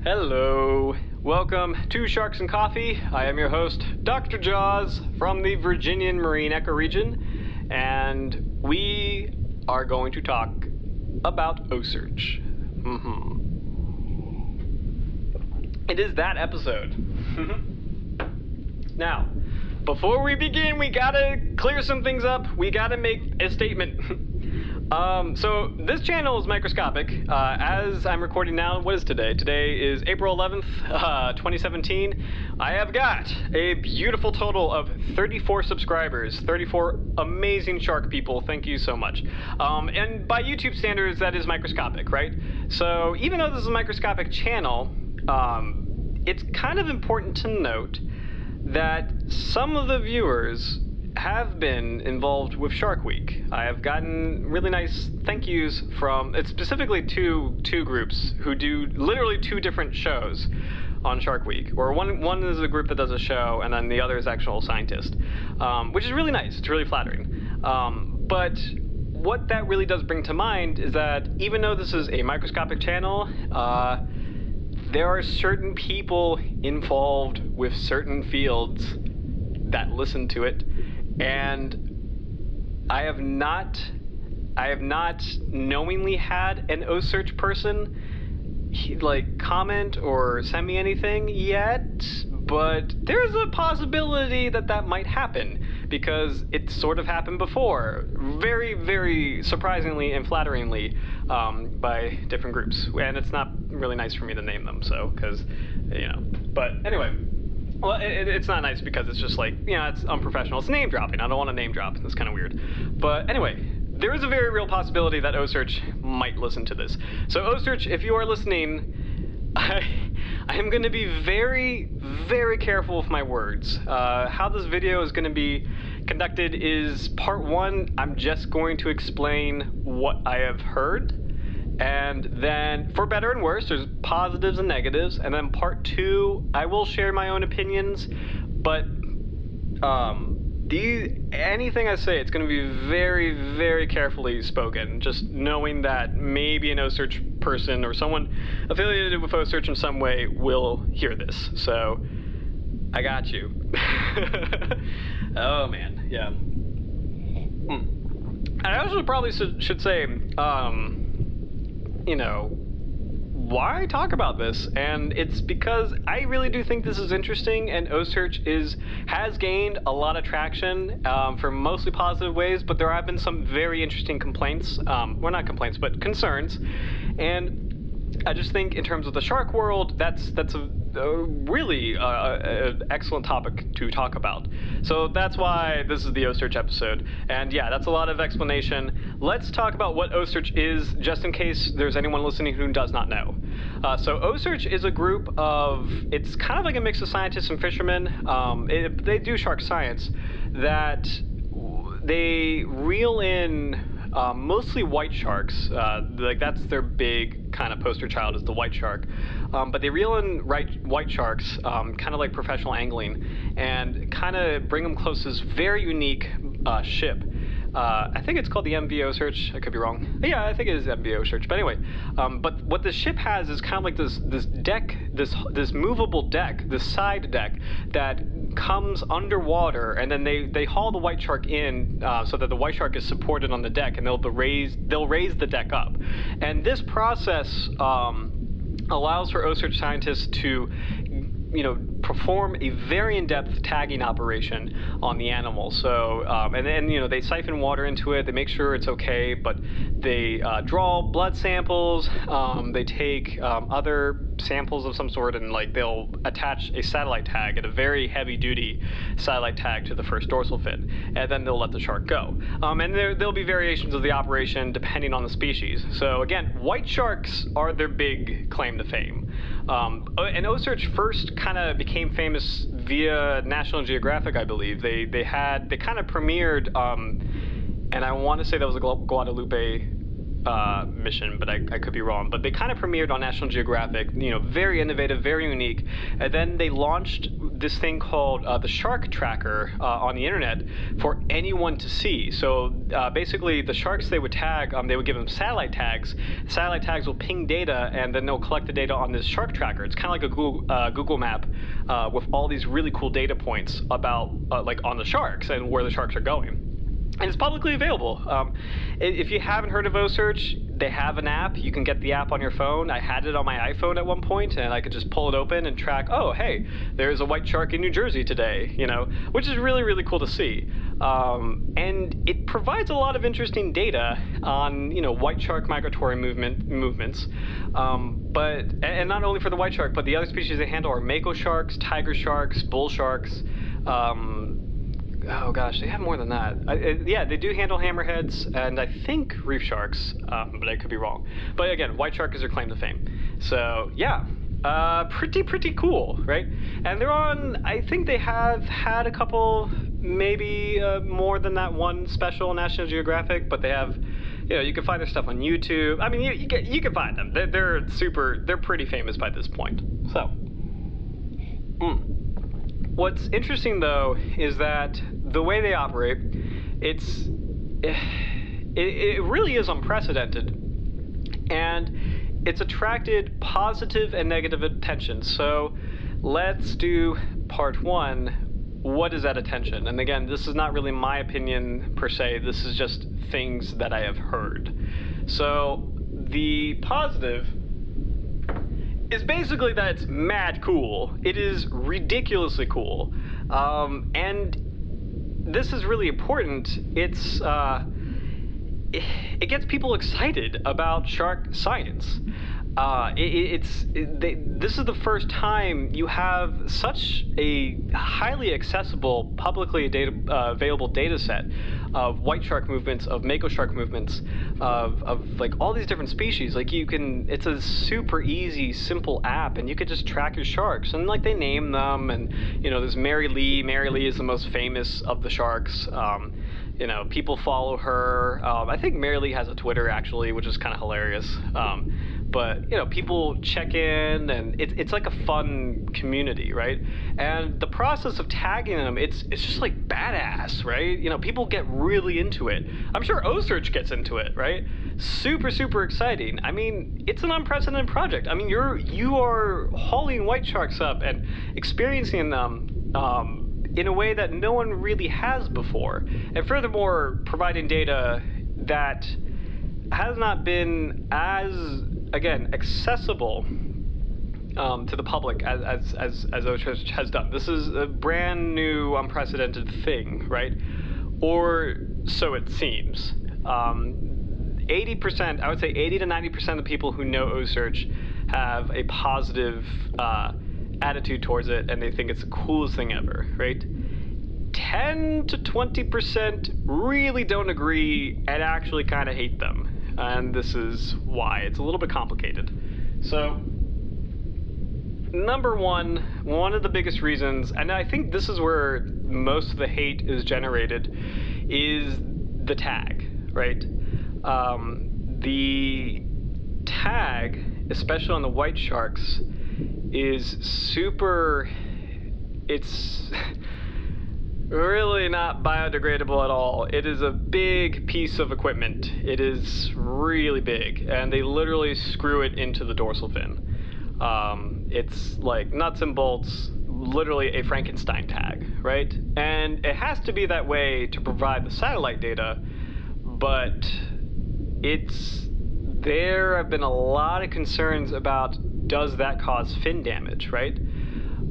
Hello, welcome to Sharks and Coffee. I am your host, Dr. Jaws, from the Virginian Marine ecoregion, and we are going to talk about Ocearch. It is that episode. Now, before we begin, we gotta clear some things up. We gotta make a statement. So this channel is microscopic. As I'm recording now, what is today? Today is April 11th, 2017. I have got a beautiful total of 34 subscribers, 34 amazing shark people. Thank you so much. And by YouTube standards, that is microscopic, right? So even though this is a microscopic channel, it's kind of important to note that some of the viewers have been involved with Shark Week. I have gotten really nice thank yous from, it's specifically two groups who do literally two different shows on Shark Week. Or one is a group that does a show, and then the other is actual scientist, which is really nice. It's really flattering. But what that really does bring to mind is that even though this is a microscopic channel, there are certain people involved with certain fields that listen to it. And I have not knowingly had an Ocearch person comment or send me anything yet, but there's a possibility that might happen because it sort of happened before, very, very surprisingly and flatteringly, by different groups. And it's not really nice for me to name them, so, because, but anyway. Well, it's not nice because it's just it's unprofessional. It's name dropping. I don't want to name drop. That's kind of weird. But anyway, there is a very real possibility that Ocearch might listen to this. So Ocearch, if you are listening, I am going to be very, very careful with my words. How this video is going to be conducted is part one, I'm just going to explain what I have heard. And then, for better and worse, there's positives and negatives. And then part two, I will share my own opinions. But anything I say, it's going to be very, very carefully spoken. Just knowing that maybe an Ocearch person or someone affiliated with Ocearch in some way will hear this. So, I got you. Oh, man. Yeah. I also probably should say, why talk about this? And it's because I really do think this is interesting, and Ocearch has gained a lot of traction for mostly positive ways, but there have been some very interesting complaints, well, not complaints, but concerns. And I just think in terms of the shark world, that's a really excellent topic to talk about. So that's why this is the Ocearch episode. And yeah, that's a lot of explanation. Let's talk about what Ocearch is, just in case there's anyone listening who does not know. So Ocearch is a group of, it's kind of like a mix of scientists and fishermen. They do shark science, that they reel in mostly white sharks. That's their big kind of poster child, is the white shark. But they reel in white sharks, kind of like professional angling, and kind of bring them close to this very unique ship. I think it's called the MV Ocearch. I could be wrong. Yeah, I think it is MV Ocearch. But anyway, but what the ship has is kind of like this deck, this movable deck, this side deck that comes underwater, and then they haul the white shark in so that the white shark is supported on the deck, and they'll raise the deck up. And this process allows for Ocearch scientists to perform a very in-depth tagging operation on the animal. So, and then, they siphon water into it, they make sure it's okay, but they draw blood samples, they take other samples of some sort, and they'll attach a satellite tag, and a very heavy-duty satellite tag to the first dorsal fin, and then they'll let the shark go. And there'll be variations of the operation depending on the species. So again, white sharks are their big claim to fame. And Ocearch first kind of became famous via National Geographic, I believe. They kind of premiered, and I want to say that was a Guadalupe mission, but I could be wrong. But they kind of premiered on National Geographic, very innovative, very unique. And then they launched this thing called the shark tracker on the internet for anyone to see. So basically, the sharks they would tag, they would give them satellite tags. Satellite tags will ping data, and then they'll collect the data on this shark tracker. It's kind of like a Google map with all these really cool data points about like on the sharks and where the sharks are going. And it's publicly available. If you haven't heard of Ocearch, they have an app. You can get the app on your phone. I had it on my iPhone at one point, and I could just pull it open and track, oh, hey, there's a white shark in New Jersey today, which is really, really cool to see. And it provides a lot of interesting data on, white shark migratory movements. And not only for the white shark, but the other species they handle are mako sharks, tiger sharks, bull sharks, oh gosh, they have more than that. Yeah, they do handle hammerheads and I think reef sharks, but I could be wrong. But again, white shark is their claim to fame. So yeah, pretty cool, right? And they're on, I think they have had a couple, maybe more than that one special National Geographic, but they have, you can find their stuff on YouTube. I mean, you can find them. They're pretty famous by this point. So. What's interesting, though, is that the way they operate, it really is unprecedented, and it's attracted positive and negative attention. So let's do part one. What is that attention? And again, this is not really my opinion per se. This is just things that I have heard. So the positive is basically that it's mad cool. It is ridiculously cool. And this is really important. It gets people excited about shark science. This is the first time you have such a highly accessible, publicly available data set of white shark movements, of mako shark movements, of like all these different species. Like it's a super easy, simple app, and you could just track your sharks, and like they name them, and there's Mary Lee. Mary Lee is the most famous of the sharks. People follow her. I think Mary Lee has a Twitter actually, which is kind of hilarious. But people check in, and it's like a fun community, right? And the process of tagging them, it's just like badass, right? People get really into it. I'm sure Ocearch gets into it, right? Super exciting. I mean, it's an unprecedented project. I mean, you are hauling white sharks up and experiencing them in a way that no one really has before, and furthermore, providing data that has not been as, again, accessible to the public as Ocearch has done. This is a brand new, unprecedented thing, right? Or so it seems. 80%, I would say 80 to 90% of people who know Ocearch have a positive attitude towards it, and they think it's the coolest thing ever, right? 10 to 20% really don't agree and actually kind of hate them. And this is why. It's a little bit complicated. So, number one of the biggest reasons, and I think this is where most of the hate is generated, is the tag, right? The tag, especially on the white sharks, is it's really not biodegradable at all. It is a big piece of equipment. It is really big, and they literally screw it into the dorsal fin. It's like nuts and bolts, literally a Frankenstein tag, right? And it has to be that way to provide the satellite data, but there have been a lot of concerns about, does that cause fin damage, right?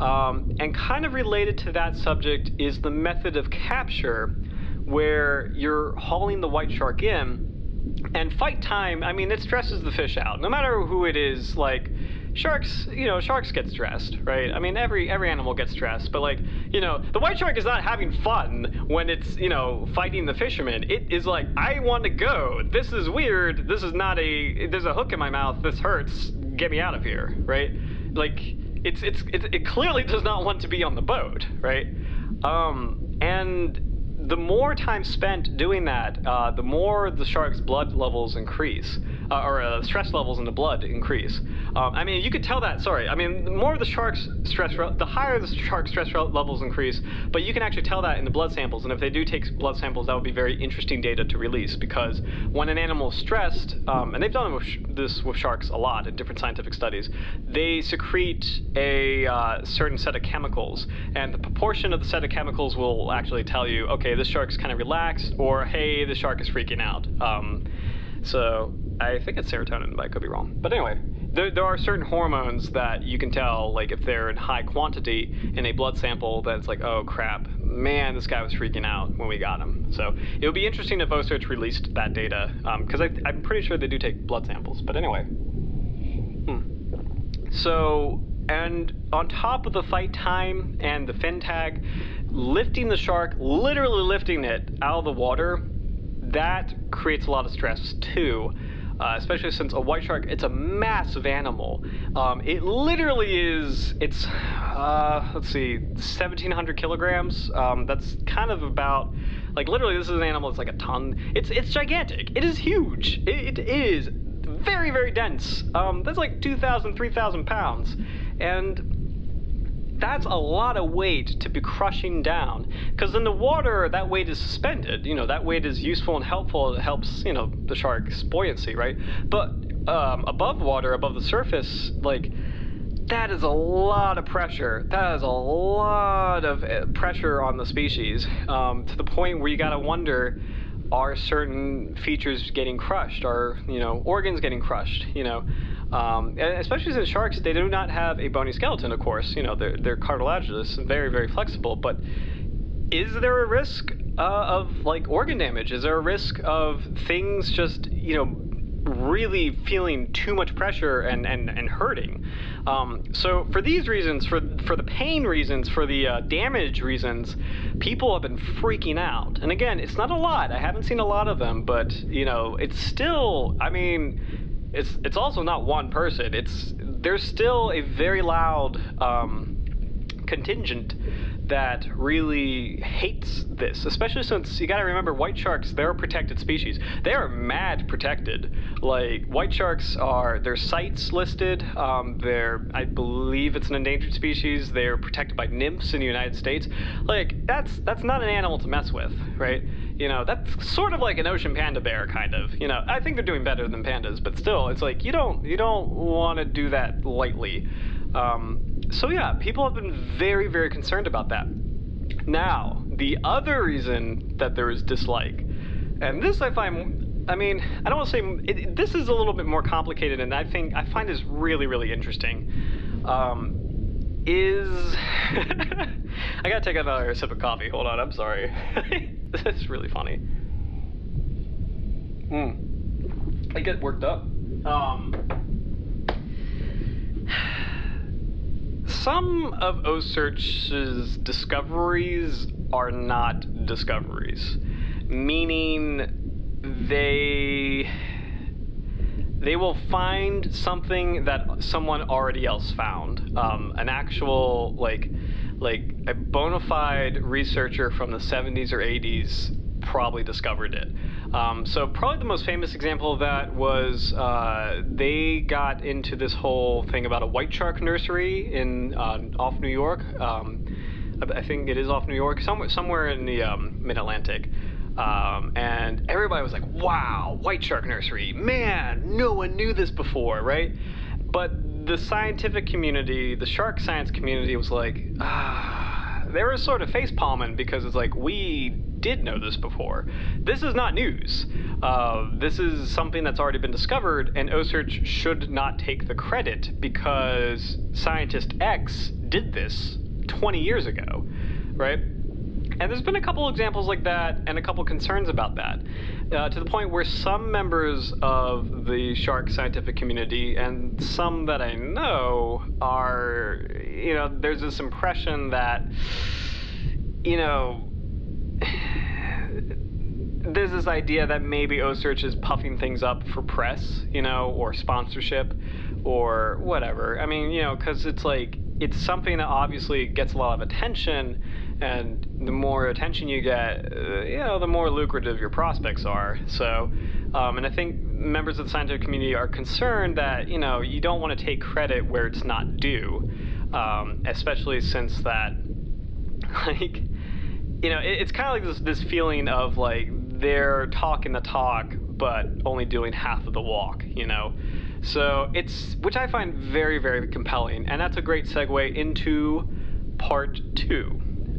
And kind of related to that subject is the method of capture, where you're hauling the white shark in, and fight time, I mean, it stresses the fish out. No matter who it is, like, sharks get stressed, right? I mean, every animal gets stressed, but like, the white shark is not having fun when it's, fighting the fisherman. It is like, I want to go. This is weird. This is not there's a hook in my mouth. This hurts. Get me out of here, right? Like, it clearly does not want to be on the boat, right? And the more time spent doing that, the more the shark's blood levels increase, or stress levels in the blood increase. I mean, you could tell that. Sorry, I mean, the more the shark's the higher the shark's stress levels increase. But you can actually tell that in the blood samples. And if they do take blood samples, that would be very interesting data to release, because when an animal is stressed, and they've done this with sharks a lot in different scientific studies, they secrete a certain set of chemicals, and the proportion of the set of chemicals will actually tell you, okay, this shark's kind of relaxed, or hey, this shark is freaking out. So I think it's serotonin, but I could be wrong. But anyway, there are certain hormones that you can tell, like if they're in high quantity in a blood sample, that it's like, oh crap, man, this guy was freaking out when we got him. So it would be interesting if Ocearch released that data, because I'm pretty sure they do take blood samples. But anyway. So, and on top of the fight time and the fin tag, lifting the shark, literally lifting it out of the water, that creates a lot of stress too. Especially since a white shark, it's a massive animal. It literally is, it's, let's see, 1,700 kilograms. That's kind of about, like literally this is an animal that's like a ton. It's gigantic. It is huge. It is very, very dense. That's like 2,000, 3,000 pounds. And that's a lot of weight to be crushing down, because in the water that weight is suspended. You know, that weight is useful and helpful. It helps, you know, the shark's buoyancy, right? But above water, above the surface, like that is a lot of pressure. That is a lot of pressure on the species, to the point where you gotta wonder, are certain features getting crushed? Are, you know, organs getting crushed? You know, especially since sharks, they do not have a bony skeleton, of course. You know, they're cartilaginous, very, very flexible. But is there a risk of like organ damage? Is there a risk of things just, you know, really feeling too much pressure and hurting? So for these reasons, for the pain reasons, for the damage reasons, people have been freaking out. And again, it's not a lot. I haven't seen a lot of them, but you know, it's still, I mean, it's also not one person. There's still a very loud contingent that really hates this, especially since you got to remember, white sharks, they're a protected species. They are mad protected. Like white sharks are, their sites listed. I believe it's an endangered species. They're protected by nymphs in the United States. Like that's not an animal to mess with, right? You know, that's sort of like an ocean panda bear, kind of. You know, I think they're doing better than pandas, but still, it's like you don't want to do that lightly. So yeah, people have been very, very concerned about that. Now, the other reason that there is dislike, and this I find, I mean, I don't want to say, this is a little bit more complicated, and I find this really, really interesting, is, I gotta take another sip of coffee, hold on, I'm sorry. This is really funny. I get worked up. Some of Ocearch's discoveries are not discoveries, meaning they will find something that someone already else found. An actual, like a bona fide researcher from the 70s or 80s probably discovered it. So probably the most famous example of that was they got into this whole thing about a white shark nursery in off New York. I think it is off New York, somewhere in the mid-Atlantic. And everybody was like, wow, white shark nursery, man, no one knew this before, right? But the scientific community, the shark science community was like, they were sort of face-palming, because it's like, we did know this before. This is not news. This is something that's already been discovered, and Ocearch should not take the credit because scientist X did this 20 years ago, right? And there's been a couple examples like that and a couple concerns about that, to the point where some members of the shark scientific community, and some that I know, are, you know, there's this impression that, you know, there's this idea that maybe Ocearch is puffing things up for press, you know, or sponsorship, or whatever. I mean, you know, because it's like, it's something that obviously gets a lot of attention, and the more attention you get, the more lucrative your prospects are. So, and I think members of the scientific community are concerned that you don't want to take credit where it's not due, especially since that, like, it's kind of like this feeling of like they're talking the talk but only doing half of the walk. So which I find very, very compelling, and that's a great segue into part 2.